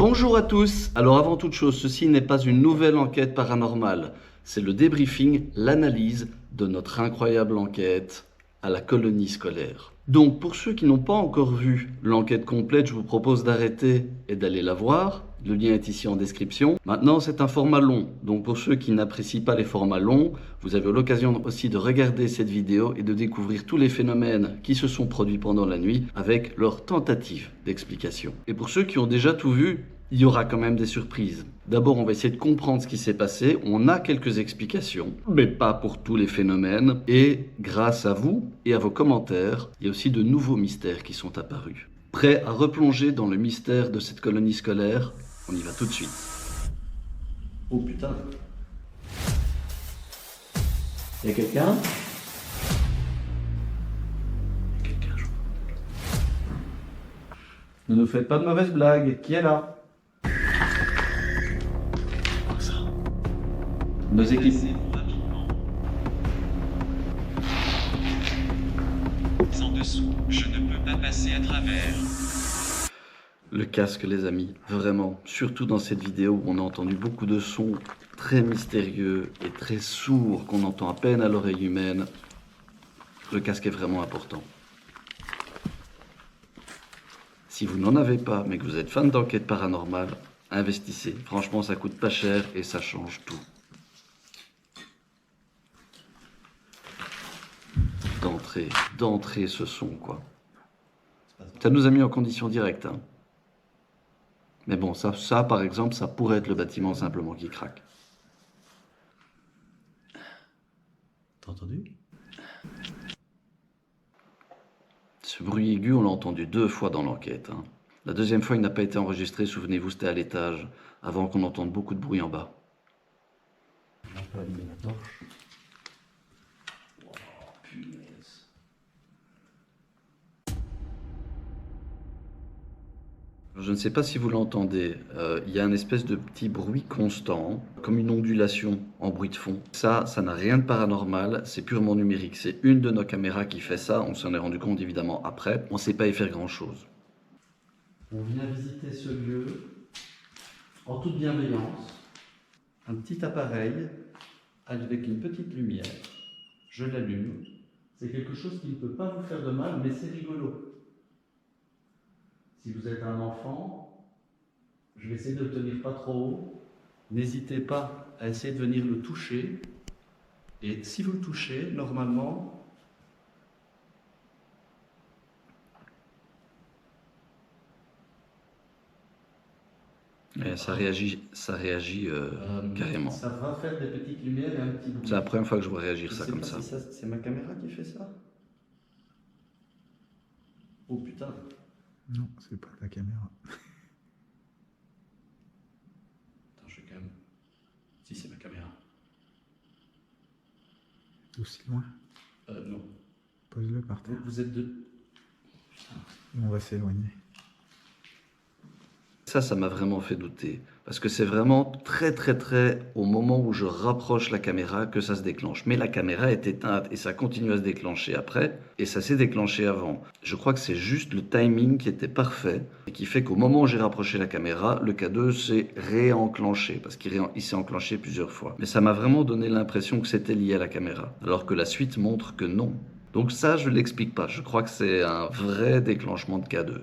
Bonjour à tous. Alors avant toute chose, ceci n'est pas une nouvelle enquête paranormale. C'est le débriefing, l'analyse de notre incroyable enquête à la colonie scolaire. Donc pour ceux qui n'ont pas encore vu l'enquête complète, je vous propose d'arrêter et d'aller la voir. Le lien est ici en description. Maintenant, c'est un format long. Donc pour ceux qui n'apprécient pas les formats longs, vous avez l'occasion aussi de regarder cette vidéo et de découvrir tous les phénomènes qui se sont produits pendant la nuit avec leurs tentatives d'explication. Et pour ceux qui ont déjà tout vu, il y aura quand même des surprises. D'abord, on va essayer de comprendre ce qui s'est passé. On a quelques explications, mais pas pour tous les phénomènes. Et grâce à vous et à vos commentaires, il y a aussi de nouveaux mystères qui sont apparus. Prêts à replonger dans le mystère de cette colonie scolaire? On y va tout de suite. Oh putain. Il y a quelqu'un? Quelqu'un, je crois. Ne nous faites pas de mauvaises blagues. Qui est là? Nos équipes. En dessous, je ne peux pas passer à travers. Le casque, les amis, vraiment, surtout dans cette vidéo où on a entendu beaucoup de sons très mystérieux et très sourds qu'on entend à peine à l'oreille humaine. Le casque est vraiment important. Si vous n'en avez pas, mais que vous êtes fan d'enquête paranormale, investissez. Franchement, ça coûte pas cher et ça change tout. D'entrée ce son, quoi. Ça nous a mis en condition directe, hein. Mais bon, ça, par exemple, ça pourrait être le bâtiment simplement qui craque. T'as entendu? Ce bruit aigu, on l'a entendu 2 fois dans l'enquête, hein. La deuxième fois, il n'a pas été enregistré, souvenez-vous, c'était à l'étage, avant qu'on entende beaucoup de bruit en bas. On peut allumer la torche. Oh, punaise. Je ne sais pas si vous l'entendez, il y a une espèce de petit bruit constant, comme une ondulation en bruit de fond. Ça n'a rien de paranormal, c'est purement numérique. C'est une de nos caméras qui fait ça, on s'en est rendu compte évidemment après. On ne sait pas y faire grand-chose. On vient visiter ce lieu en toute bienveillance. Un petit appareil avec une petite lumière. Je l'allume. C'est quelque chose qui ne peut pas vous faire de mal, mais c'est rigolo. Si vous êtes un enfant, je vais essayer de le tenir pas trop haut. N'hésitez pas à essayer de venir le toucher. Et si vous le touchez, normalement, ça réagit carrément. Ça va faire des petites lumières et un petit bruit. C'est la première fois que je vois réagir ça comme ça. C'est ma caméra qui fait ça? Oh putain. Non, c'est pas la caméra. Attends, je vais quand même... Si, c'est ma caméra. Aussi loin. Non. Pose-le par terre. Vous êtes de... Putain. On va s'éloigner. Ça m'a vraiment fait douter. Parce que c'est vraiment très au moment où je rapproche la caméra que ça se déclenche. Mais la caméra est éteinte et ça continue à se déclencher après. Et ça s'est déclenché avant. Je crois que c'est juste le timing qui était parfait. Et qui fait qu'au moment où j'ai rapproché la caméra, le K2 s'est réenclenché. Parce qu'il s'est enclenché plusieurs fois. Mais ça m'a vraiment donné l'impression que c'était lié à la caméra. Alors que la suite montre que non. Donc ça, je ne l'explique pas. Je crois que c'est un vrai déclenchement de K2.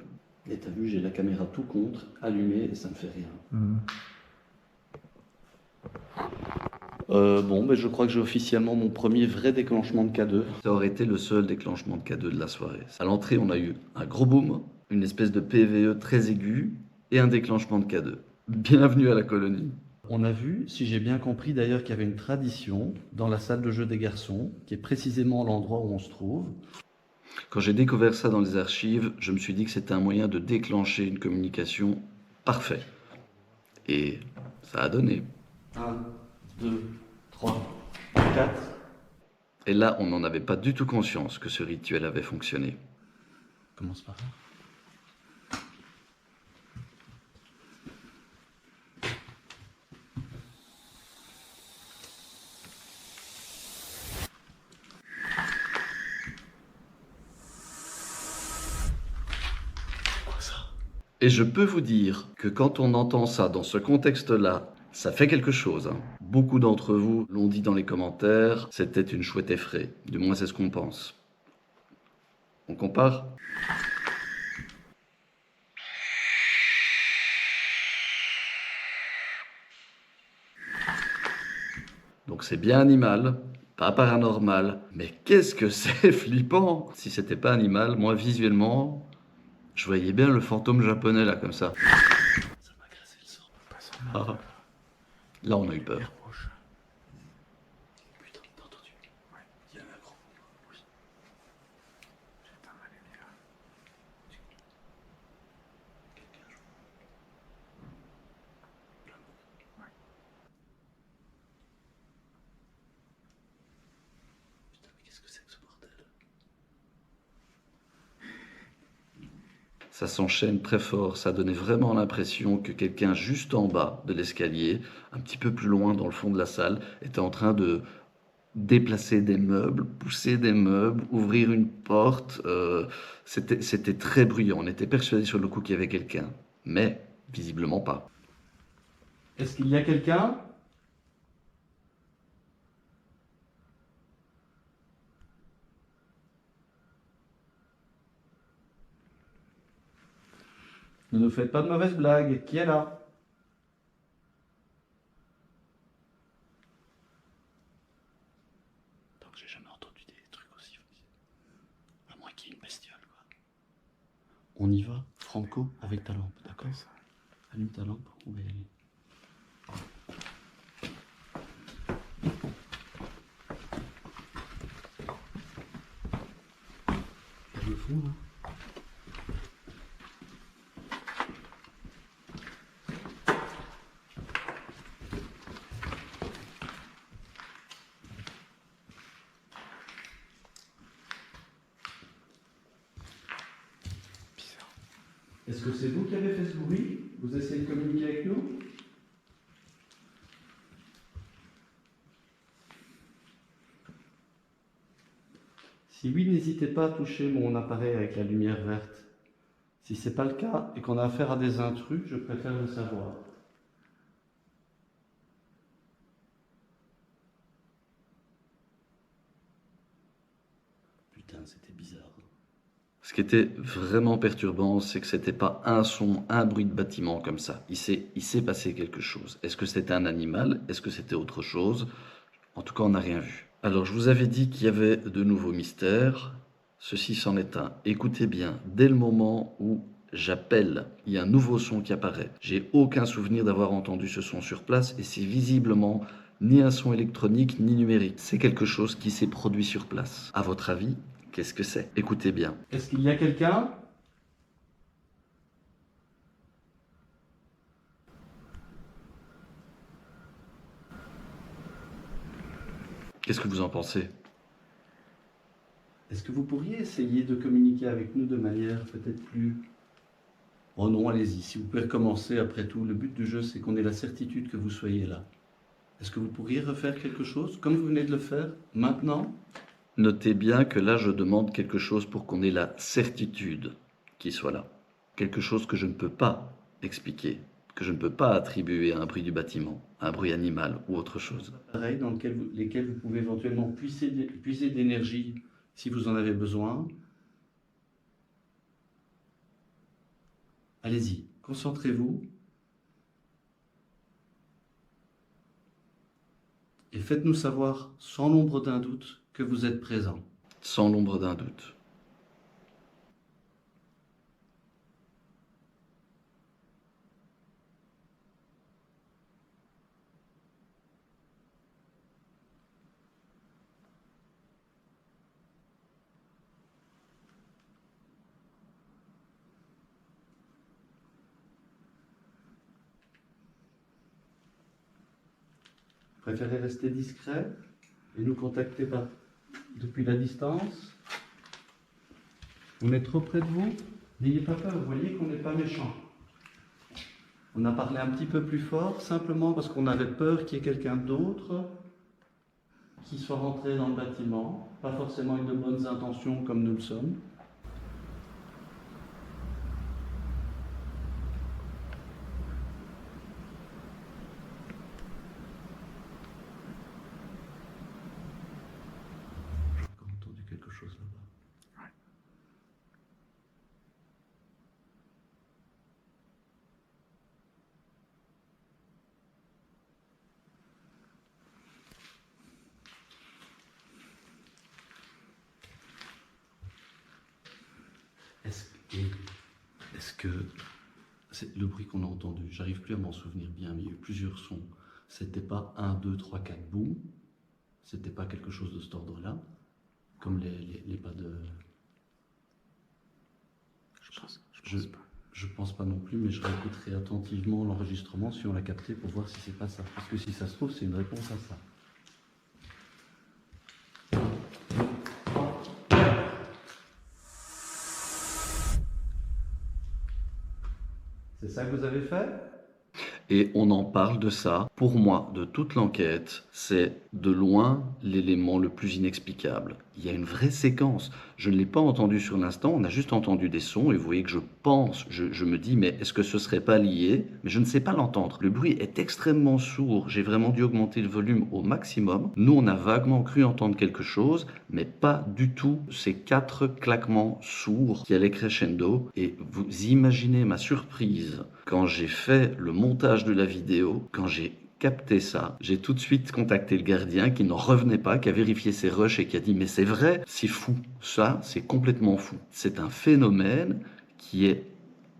Et t'as vu, j'ai la caméra tout contre, allumée, et ça ne fait rien. Bon, mais je crois que j'ai officiellement mon premier vrai déclenchement de K2. Ça aurait été le seul déclenchement de K2 de la soirée. À l'entrée, on a eu un gros boom, une espèce de PVE très aigu, et un déclenchement de K2. Bienvenue à la colonie. On a vu, si j'ai bien compris d'ailleurs, qu'il y avait une tradition dans la salle de jeu des garçons, qui est précisément l'endroit où on se trouve. Quand j'ai découvert ça dans les archives, je me suis dit que c'était un moyen de déclencher une communication parfaite. Et ça a donné. 1, 2, 3, 4. Et là, on n'en avait pas du tout conscience que ce rituel avait fonctionné. Commence par là. Et je peux vous dire que quand on entend ça dans ce contexte-là, ça fait quelque chose, hein. Beaucoup d'entre vous l'ont dit dans les commentaires, c'était une chouette effraie. Du moins, c'est ce qu'on pense. On compare? Donc c'est bien animal, pas paranormal. Mais qu'est-ce que c'est flippant! Si c'était pas animal, moi visuellement, je voyais bien le fantôme japonais là comme ça. Ça m'a cassé le sang. Pas sans Ah. Là on a eu peur. lumière rouge. Putain, t'as entendu? Ouais. Il y a un gros. Oui. J'éteins ma lumière. Quelqu'un joue. Ouais. Putain, mais qu'est-ce que c'est que ce bordel? Ça s'enchaîne très fort, ça donnait vraiment l'impression que quelqu'un juste en bas de l'escalier, un petit peu plus loin dans le fond de la salle, était en train de déplacer des meubles, pousser des meubles, ouvrir une porte. C'était très bruyant, on était persuadé sur le coup qu'il y avait quelqu'un, mais visiblement pas. Est-ce qu'il y a quelqu'un? Ne nous faites pas de mauvaises blagues. Qui est là? Donc j'ai jamais entendu des trucs aussi. À moins qu'il y ait une bestiole, quoi. On y va, Franco, avec ta lampe, d'accord? Ça. Allume ta lampe, on va y aller. Regarde le fond, là. Bizarre. Est-ce que c'est vous qui avez fait ce bruit? Vous essayez de communiquer avec nous? Si oui, n'hésitez pas à toucher mon appareil avec la lumière verte. Si c'est pas le cas et qu'on a affaire à des intrus, je préfère le savoir. Putain, c'était bizarre. Ce qui était vraiment perturbant, c'est que c'était pas un son, un bruit de bâtiment comme ça. Il s'est passé quelque chose. Est-ce que c'était un animal? Est-ce que c'était autre chose? En tout cas, on n'a rien vu. Alors, je vous avais dit qu'il y avait de nouveaux mystères. Ceci c'en est un. Écoutez bien, dès le moment où j'appelle, il y a un nouveau son qui apparaît. J'ai aucun souvenir d'avoir entendu ce son sur place et c'est visiblement ni un son électronique ni numérique. C'est quelque chose qui s'est produit sur place. À votre avis, qu'est-ce que c'est? Écoutez bien. Est-ce qu'il y a quelqu'un? Qu'est-ce que vous en pensez? Est-ce que vous pourriez essayer de communiquer avec nous de manière peut-être plus... Oh non, allez-y, si vous pouvez recommencer, après tout, le but du jeu, c'est qu'on ait la certitude que vous soyez là. Est-ce que vous pourriez refaire quelque chose, comme vous venez de le faire, maintenant? Notez bien que là, je demande quelque chose pour qu'on ait la certitude qu'il soit là. Quelque chose que je ne peux pas expliquer, que je ne peux pas attribuer à un bruit du bâtiment, à un bruit animal ou autre chose. Pareil, dans lesquels vous pouvez éventuellement puiser de l'énergie si vous en avez besoin. Allez-y, concentrez-vous. Et faites-nous savoir, sans l'ombre d'un doute, que vous êtes présent. Sans l'ombre d'un doute. Préférez rester discret et nous contacter depuis la distance. On est trop près de vous. N'ayez pas peur, vous voyez qu'on n'est pas méchant. On a parlé un petit peu plus fort, simplement parce qu'on avait peur qu'il y ait quelqu'un d'autre qui soit rentré dans le bâtiment, pas forcément avec de bonnes intentions comme nous le sommes. que c'est le bruit qu'on a entendu? J'arrive plus à m'en souvenir bien, mais il y a eu plusieurs sons. C'était pas 1, 2, 3, 4 boum. C'était pas quelque chose de cet ordre-là, comme les pas de... Je pense pas non plus, mais je réécouterai attentivement l'enregistrement si on l'a capté pour voir si c'est pas ça. Parce que si ça se trouve, c'est une réponse à ça. C'est ça que vous avez fait? Et on en parle de ça. Pour moi, de toute l'enquête, c'est de loin l'élément le plus inexplicable. Il y a une vraie séquence. Je ne l'ai pas entendu sur l'instant, on a juste entendu des sons et vous voyez que je pense, je me dis, mais est-ce que ce serait pas lié? Mais je ne sais pas l'entendre. Le bruit est extrêmement sourd. J'ai vraiment dû augmenter le volume au maximum. Nous, on a vaguement cru entendre quelque chose, mais pas du tout ces 4 claquements sourds qui allaient crescendo. Et vous imaginez ma surprise quand j'ai fait le montage de la vidéo, quand j'ai capté ça, j'ai tout de suite contacté le gardien qui n'en revenait pas, qui a vérifié ses rushs et qui a dit mais c'est vrai, c'est fou, ça c'est complètement fou. C'est un phénomène qui est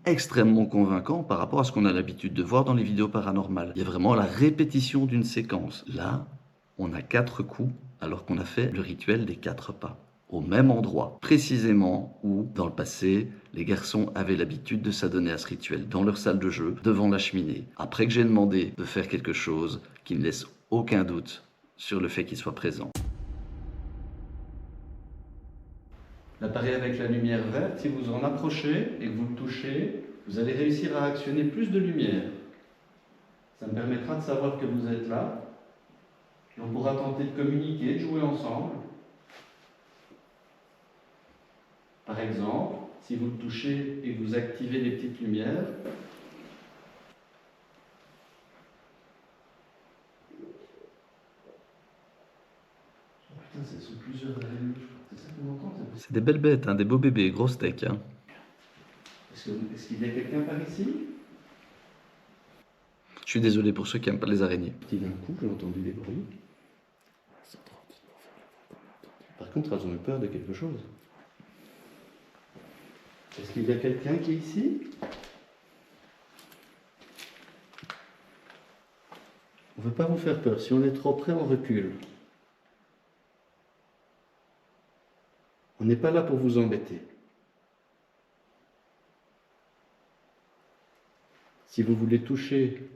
extrêmement convaincant par rapport à ce qu'on a l'habitude de voir dans les vidéos paranormales. Il y a vraiment la répétition d'une séquence. Là, on a 4 coups alors qu'on a fait le rituel des 4 pas. Au même endroit, précisément où, dans le passé, les garçons avaient l'habitude de s'adonner à ce rituel, dans leur salle de jeu, devant la cheminée. Après que j'ai demandé de faire quelque chose qui ne laisse aucun doute sur le fait qu'il soit présent. L'appareil avec la lumière verte, si vous en approchez et que vous le touchez, vous allez réussir à actionner plus de lumière. Ça me permettra de savoir que vous êtes là. Et on pourra tenter de communiquer, de jouer ensemble. Par exemple, si vous le touchez et que vous activez les petites lumières, c'est sous plusieurs araignées, c'est ça qu'on entend. C'est des belles bêtes, hein, des beaux bébés, gros steaks. Hein. Est-ce qu'il y a quelqu'un par ici? Je suis désolé pour ceux qui n'aiment pas les araignées. Petit d'un coup, j'ai entendu des bruits. Par contre, elles ont eu peur de quelque chose. Est-ce qu'il y a quelqu'un qui est ici? On ne veut pas vous faire peur. Si on est trop près, on recule. On n'est pas là pour vous embêter. Si vous voulez toucher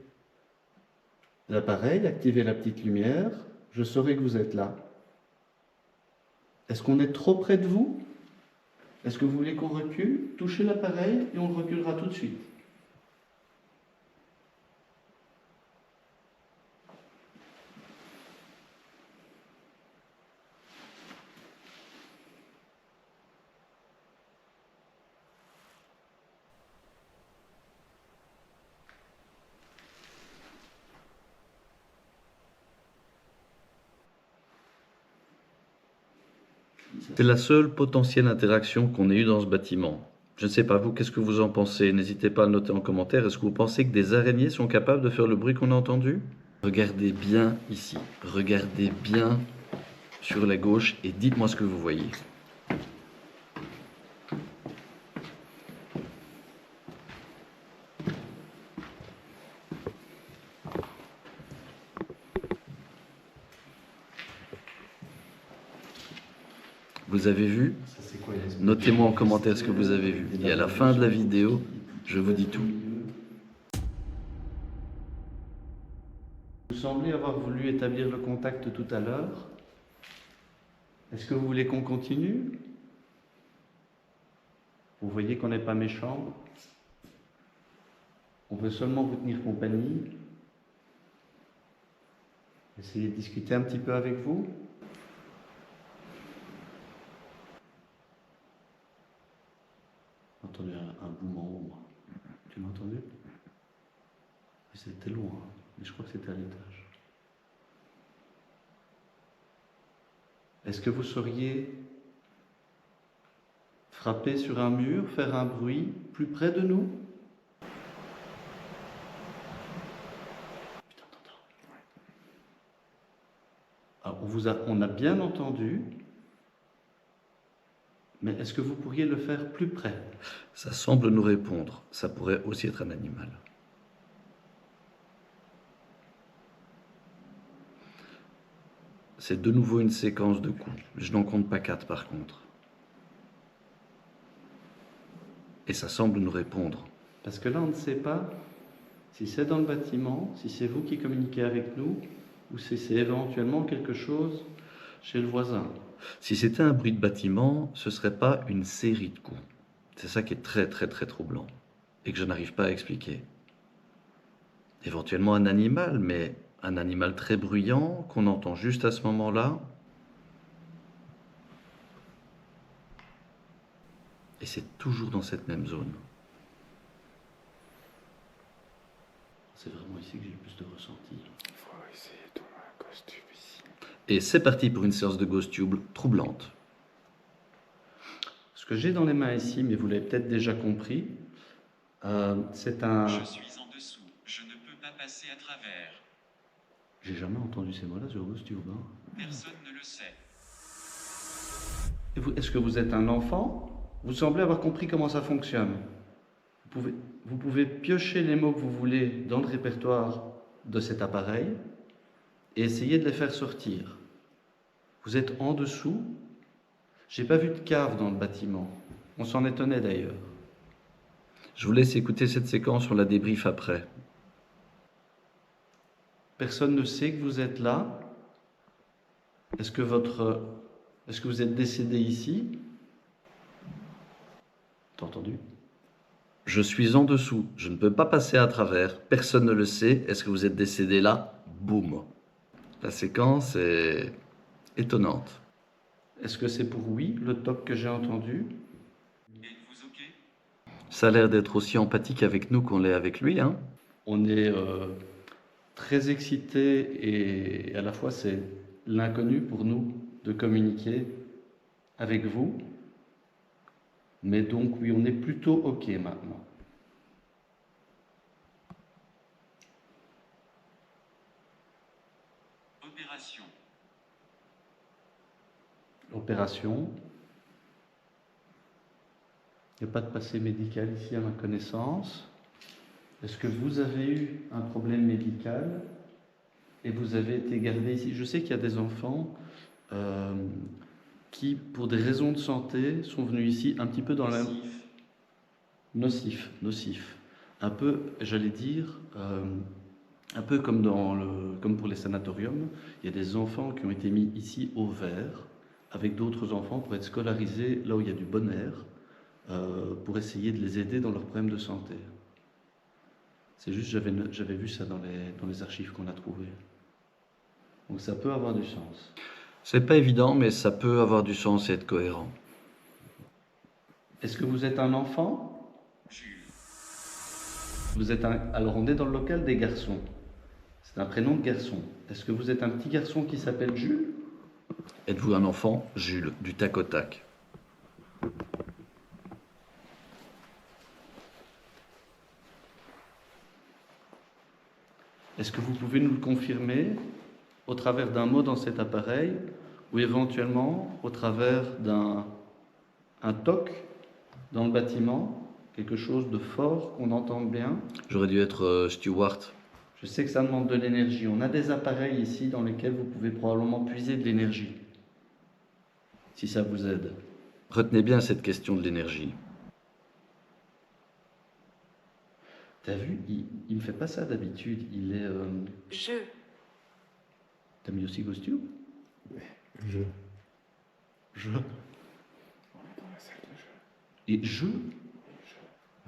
l'appareil, activer la petite lumière, je saurai que vous êtes là. Est-ce qu'on est trop près de vous? Est-ce que vous voulez qu'on recule? Touchez l'appareil et on le reculera tout de suite. C'est la seule potentielle interaction qu'on ait eue dans ce bâtiment. Je ne sais pas, vous, qu'est-ce que vous en pensez? N'hésitez pas à le noter en commentaire. Est-ce que vous pensez que des araignées sont capables de faire le bruit qu'on a entendu? Regardez bien ici. Regardez bien sur la gauche et dites-moi ce que vous voyez. Vous avez vu? Notez-moi en commentaire ce que vous avez vu. Et à la fin de la vidéo, je vous dis tout. Vous semblez avoir voulu établir le contact tout à l'heure. Est-ce que vous voulez qu'on continue? Vous voyez qu'on n'est pas méchant. On veut seulement vous tenir compagnie. Essayez de discuter un petit peu avec vous. J'ai entendu un boum en haut, moi. Tu l'as entendu? C'était loin, mais je crois que c'était à l'étage. Est-ce que vous sauriez frapper sur un mur, faire un bruit plus près de nous? Putain, t'entends? Alors, on a bien entendu, Mais est-ce que vous pourriez le faire plus près? Ça semble nous répondre. Ça pourrait aussi être un animal. C'est de nouveau une séquence de coups. Je n'en compte pas 4 par contre. Et ça semble nous répondre. Parce que là, on ne sait pas si c'est dans le bâtiment, si c'est vous qui communiquez avec nous, ou si c'est éventuellement quelque chose chez le voisin. Si c'était un bruit de bâtiment, ce ne serait pas une série de coups. C'est ça qui est très très très troublant et que je n'arrive pas à expliquer. Éventuellement un animal, mais un animal très bruyant qu'on entend juste à ce moment-là. Et c'est toujours dans cette même zone. C'est vraiment ici que j'ai le plus de ressenti. Il faut essayer de tomber un costume ici. Et c'est parti pour une séance de Ghost Tube troublante. Ce que j'ai dans les mains ici, mais vous l'avez peut-être déjà compris, c'est un... Je suis en dessous. Je ne peux pas passer à travers. J'ai jamais entendu ces mots-là sur Ghost Tube. Hein. Personne ne le sait. Est-ce que vous êtes un enfant? Vous semblez avoir compris comment ça fonctionne. Vous pouvez piocher les mots que vous voulez dans le répertoire de cet appareil et essayer de les faire sortir. Vous êtes en dessous. J'ai pas vu de cave dans le bâtiment. On s'en étonnait d'ailleurs. Je vous laisse écouter cette séquence, on la débrief après. Personne ne sait que vous êtes là. Est-ce que vous êtes décédé ici? T'as entendu? Je suis en dessous, je ne peux pas passer à travers, personne ne le sait. Est-ce que vous êtes décédé là? Boum. La séquence est étonnante. Est-ce que c'est pour oui, le toc que j'ai entendu? Êtes-vous OK? Ça a l'air d'être aussi empathique avec nous qu'on l'est avec lui, hein? On est très excités et à la fois c'est l'inconnu pour nous de communiquer avec vous. Mais donc oui, on est plutôt OK maintenant. Opération. Opération. Il n'y a pas de passé médical ici à ma connaissance. Est-ce que vous avez eu un problème médical et vous avez été gardé ici? Je sais qu'il y a des enfants qui, pour des raisons de santé, sont venus ici un petit peu dans la... Nocif. Un peu, j'allais dire, un peu comme, comme pour les sanatoriums, il y a des enfants qui ont été mis ici au vert, avec d'autres enfants pour être scolarisés là où il y a du bon air, pour essayer de les aider dans leurs problèmes de santé. C'est juste, j'avais vu ça dans les archives qu'on a trouvées. Donc ça peut avoir du sens. C'est pas évident, mais ça peut avoir du sens et être cohérent. Est-ce que vous êtes un enfant? Jules. Vous êtes Alors on est dans le local des garçons. C'est un prénom de garçon. Est-ce que vous êtes un petit garçon qui s'appelle Jules? Êtes-vous un enfant? Jules, du tac au tac. Est-ce que vous pouvez nous le confirmer au travers d'un mot dans cet appareil ou éventuellement au travers un toc dans le bâtiment, quelque chose de fort qu'on entend bien? J'aurais dû être Stewart. Je sais que ça demande de l'énergie. On a des appareils ici dans lesquels vous pouvez probablement puiser de l'énergie, si ça vous aide. Retenez bien cette question de l'énergie. T'as vu, il me fait pas ça d'habitude. Il est... T'as mis aussi Ghost Tube? Je. Je. On est dans la salle de jeu. Et je?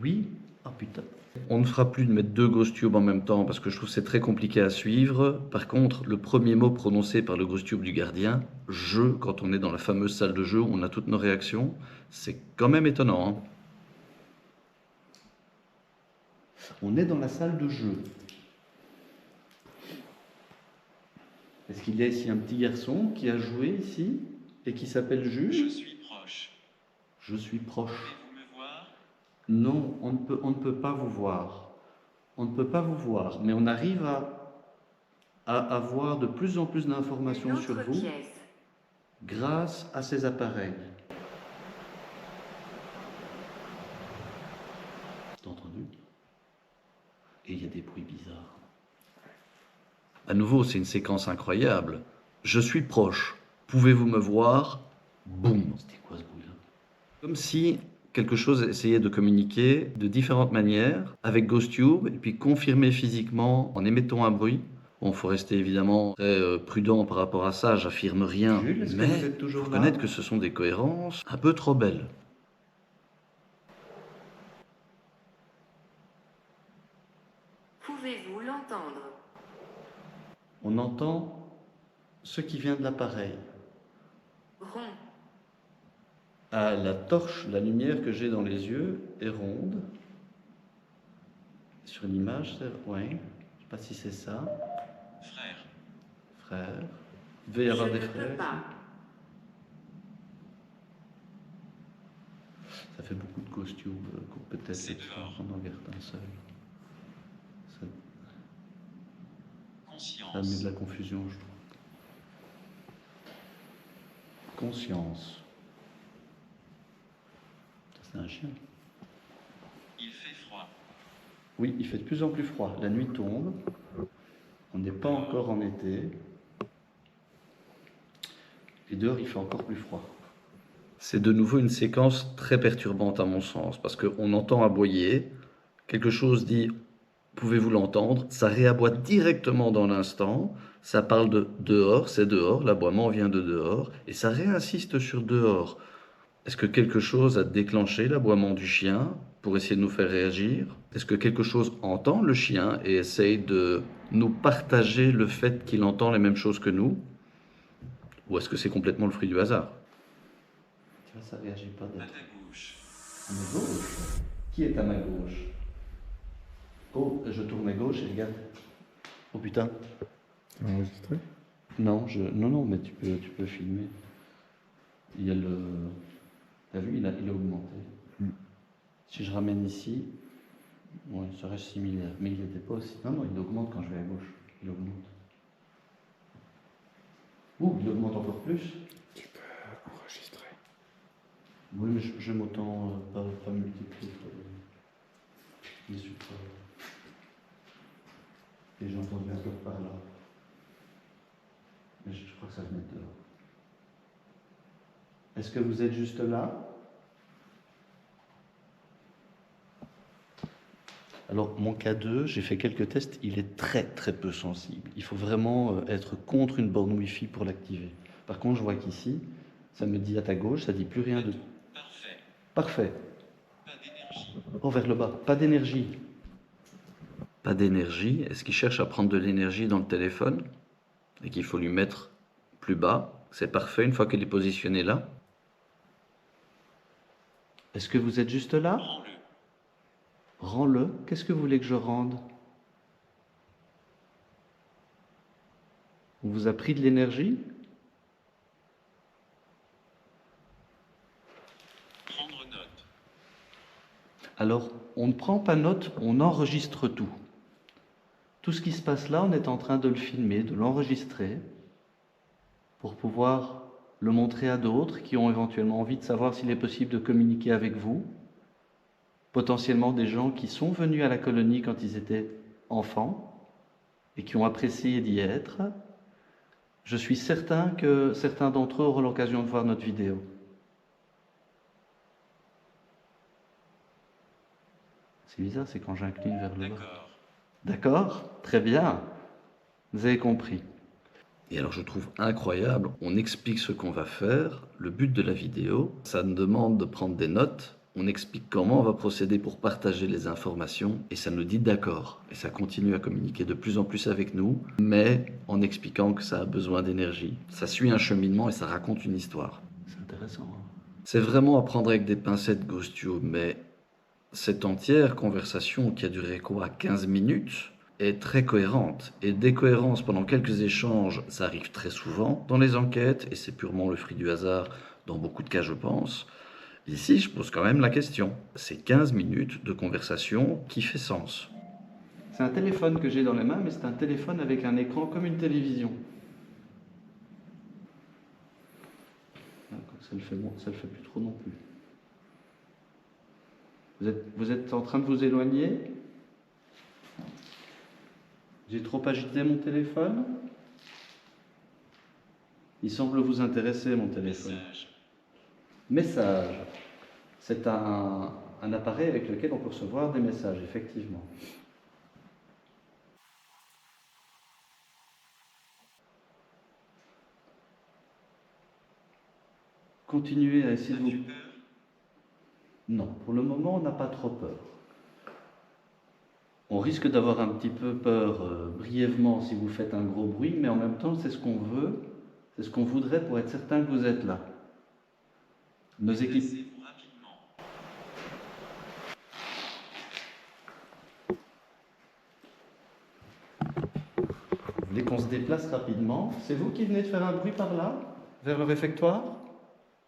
Oui? Ah putain. On ne fera plus de mettre 2 Ghost Tube en même temps parce que je trouve que c'est très compliqué à suivre. Par contre, le premier mot prononcé par le Ghost Tube du gardien, je, quand on est dans la fameuse salle de jeu où on a toutes nos réactions, c'est quand même étonnant. Hein. On est dans la salle de jeu. Est-ce qu'il y a ici un petit garçon qui a joué ici et qui s'appelle Je Jules? suis proche. Je suis proche. Pouvez-vous me voir? Non, on ne peut pas vous voir. On ne peut pas vous voir, mais on arrive à avoir de plus en plus d'informations sur vous grâce à ces appareils. et il y a des bruits bizarres. À nouveau, c'est une séquence incroyable. Je suis proche. Pouvez-vous me voir? Boum. C'était quoi ce bruit-là? Comme si quelque chose essayait de communiquer de différentes manières avec GhostTube et puis confirmer physiquement en émettant un bruit. Bon, il faut rester évidemment très prudent par rapport à ça, j'affirme rien. Jules, est-ce que mais vous êtes toujours faut là? reconnaître que ce sont des cohérences un peu trop belles. Pouvez-vous l'entendre? On entend ce qui vient de l'appareil. Rond. Ah, la torche, la lumière que j'ai dans les yeux est ronde. Sur l'image, ouais. Je sais pas si c'est ça. Frère. Frère. Il devait y avoir Je des ne peux frères. pas. Ça fait beaucoup de costumes, peut-être C'est dehors. on en garde un seul. Ça Conscience. met de la confusion, je trouve. Conscience. Ça, c'est un chien. Il fait froid. Oui, il fait de plus en plus froid. La nuit tombe. On n'est pas encore en été. Et dehors, il fait encore plus froid. C'est de nouveau une séquence très perturbante à mon sens, parce qu'on entend aboyer, quelque chose dit « pouvez-vous l'entendre ?» Ça réaboie directement dans l'instant, ça parle de dehors, c'est dehors, l'aboiement vient de dehors, et ça réinsiste sur dehors. Est-ce que quelque chose a déclenché l'aboiement du chien pour essayer de nous faire réagir? Est-ce que quelque chose entend le chien et essaye de nous partager le fait qu'il entend les mêmes choses que nous? Ou est-ce que c'est complètement le fruit du hasard? Tu vois, ça réagit pas À d'être ta gauche. à ma gauche. Qui est à ma gauche? Oh, je tourne à gauche et regarde. Oh putain. C'est enregistré? Non, non, mais tu peux filmer. Il y a le... T'as vu, il a augmenté. Mm. Si je ramène ici, ouais, ça reste similaire. Mais il n'était pas aussi... Non, il augmente quand je vais à gauche. Il augmente. Ouh, il augmente encore plus. Tu peux enregistrer. Oui, mais j'aime autant pas multiplier les supports. Et j'ai entendu un peu par là. Mais je crois que ça venait de là. Est-ce que vous êtes juste là? Alors, mon K2, j'ai fait quelques tests, il est très très peu sensible. Il faut vraiment être contre une borne Wi-Fi pour l'activer. Par contre, je vois qu'ici, ça me dit à ta gauche, ça dit plus rien de... Parfait. Parfait. Pas d'énergie. Oh, vers le bas. Pas d'énergie. Pas d'énergie. Est-ce qu'il cherche à prendre de l'énergie dans le téléphone? Et qu'il faut lui mettre plus bas? C'est parfait une fois qu'elle est positionnée là. Est-ce que vous êtes juste là? Rends-le. Rends-le. Qu'est-ce que vous voulez que je rende? On vous a pris de l'énergie? Prendre note. Alors, on ne prend pas note, on enregistre tout. Tout ce qui se passe là, on est en train de le filmer, de l'enregistrer, pour pouvoir le montrer à d'autres qui ont éventuellement envie de savoir s'il est possible de communiquer avec vous. Potentiellement des gens qui sont venus à la colonie quand ils étaient enfants et qui ont apprécié d'y être. Je suis certain que certains d'entre eux auront l'occasion de voir notre vidéo. C'est bizarre, c'est quand j'incline vers le bas. D'accord. D'accord? Très bien. Vous avez compris. Et alors je trouve incroyable, on explique ce qu'on va faire, le but de la vidéo, ça nous demande de prendre des notes, on explique comment on va procéder pour partager les informations, et ça nous dit d'accord. Et ça continue à communiquer de plus en plus avec nous, mais en expliquant que ça a besoin d'énergie. Ça suit un cheminement et ça raconte une histoire. C'est intéressant. Hein? C'est vraiment à prendre avec des pincettes, GhostTube, mais cette entière conversation qui a duré quoi, 15 minutes, est très cohérente. Et des cohérences pendant quelques échanges, ça arrive très souvent dans les enquêtes, et c'est purement le fruit du hasard dans beaucoup de cas, je pense. Ici, je pose quand même la question. C'est 15 minutes de conversation qui fait sens. C'est un téléphone que j'ai dans les mains, mais c'est un téléphone avec un écran comme une télévision. Ça le fait plus trop non plus. Vous êtes en train de vous éloigner? J'ai trop agité mon téléphone? Il semble vous intéresser, mon téléphone. Message. Message. C'est un appareil avec lequel on peut recevoir des messages, effectivement. Continuez à essayer de As-tu vous... peur? Non, pour le moment, on n'a pas trop peur. On risque d'avoir un petit peu peur brièvement si vous faites un gros bruit, mais en même temps, c'est ce qu'on veut, c'est ce qu'on voudrait pour être certain que vous êtes là. Nos équipes... Déplacez-vous rapidement. Vous voulez qu'on se déplace rapidement? C'est vous qui venez de faire un bruit par là, vers le réfectoire?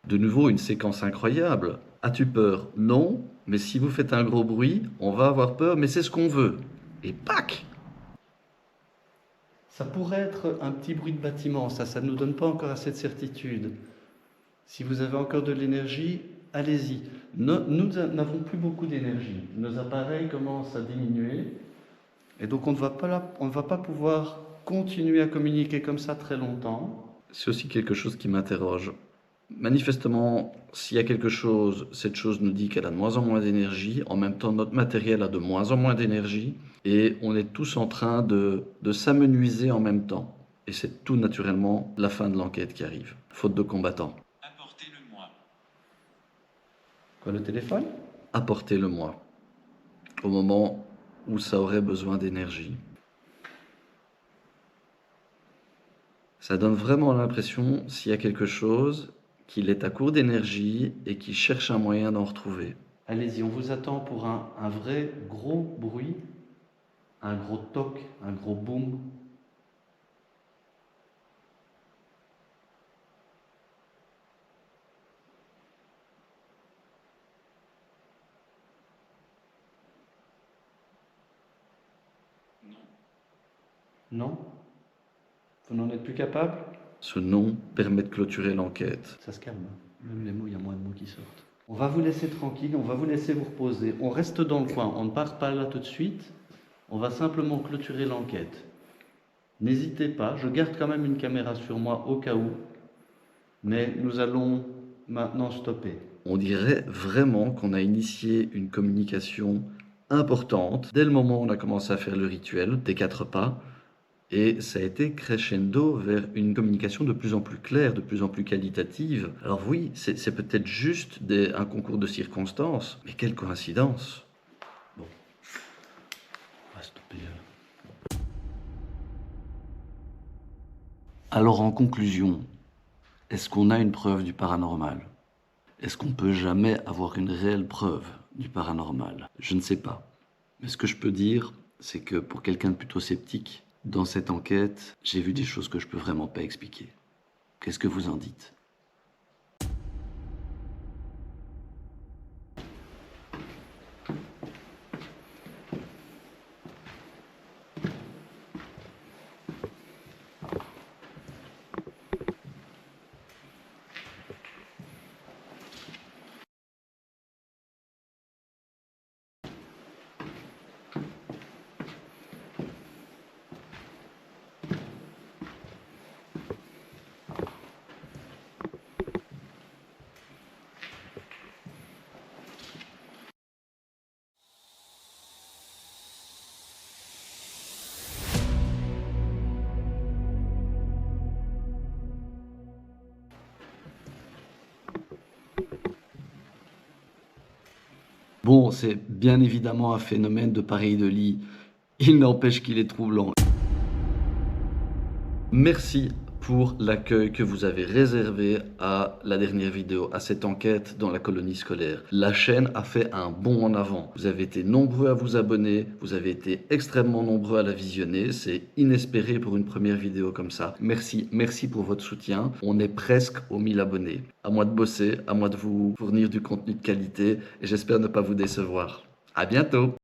De nouveau, une séquence incroyable. As-tu peur? Non, mais si vous faites un gros bruit, on va avoir peur, mais c'est ce qu'on veut. Et pac! Ça pourrait être un petit bruit de bâtiment, ça ne nous donne pas encore assez de certitude. Si vous avez encore de l'énergie, allez-y. Nous n'avons plus beaucoup d'énergie. Nos appareils commencent à diminuer. Et donc on ne va pas pouvoir continuer à communiquer comme ça très longtemps. C'est aussi quelque chose qui m'interroge. Manifestement, s'il y a quelque chose, cette chose nous dit qu'elle a de moins en moins d'énergie. En même temps, notre matériel a de moins en moins d'énergie. Et on est tous en train de s'amenuiser en même temps. Et c'est tout naturellement la fin de l'enquête qui arrive. Faute de combattants. Apportez-le-moi. Quoi, le téléphone? Apportez-le-moi. Au moment où ça aurait besoin d'énergie. Ça donne vraiment l'impression, s'il y a quelque chose, qu'il est à court d'énergie et qu'il cherche un moyen d'en retrouver. Allez-y, on vous attend pour un vrai gros bruit, un gros toc, un gros boom. Non. Non? Vous n'en êtes plus capable? Ce non permet de clôturer l'enquête. Ça se calme, même les mots, il y a moins de mots qui sortent. On va vous laisser tranquille, on va vous laisser vous reposer. On reste dans le coin, on ne part pas là tout de suite. On va simplement clôturer l'enquête. N'hésitez pas, je garde quand même une caméra sur moi au cas où. Mais nous allons maintenant stopper. On dirait vraiment qu'on a initié une communication importante dès le moment où on a commencé à faire le rituel des 4 pas. Et ça a été crescendo vers une communication de plus en plus claire, de plus en plus qualitative. Alors oui, c'est peut-être juste un concours de circonstances, mais quelle coïncidence! Bon, on va stopper. Alors en conclusion, est-ce qu'on a une preuve du paranormal? Est-ce qu'on peut jamais avoir une réelle preuve du paranormal? Je ne sais pas. Mais ce que je peux dire, c'est que pour quelqu'un de plutôt sceptique, dans cette enquête, j'ai vu des choses que je peux vraiment pas expliquer. Qu'est-ce que vous en dites? Bon, c'est bien évidemment un phénomène de pareidolie. Il n'empêche qu'il est troublant. Merci pour l'accueil que vous avez réservé à la dernière vidéo, à cette enquête dans la colonie scolaire. La chaîne a fait un bond en avant. Vous avez été nombreux à vous abonner, vous avez été extrêmement nombreux à la visionner. C'est inespéré pour une première vidéo comme ça. Merci, merci pour votre soutien. On est presque aux 1000 abonnés. À moi de bosser, à moi de vous fournir du contenu de qualité et j'espère ne pas vous décevoir. À bientôt!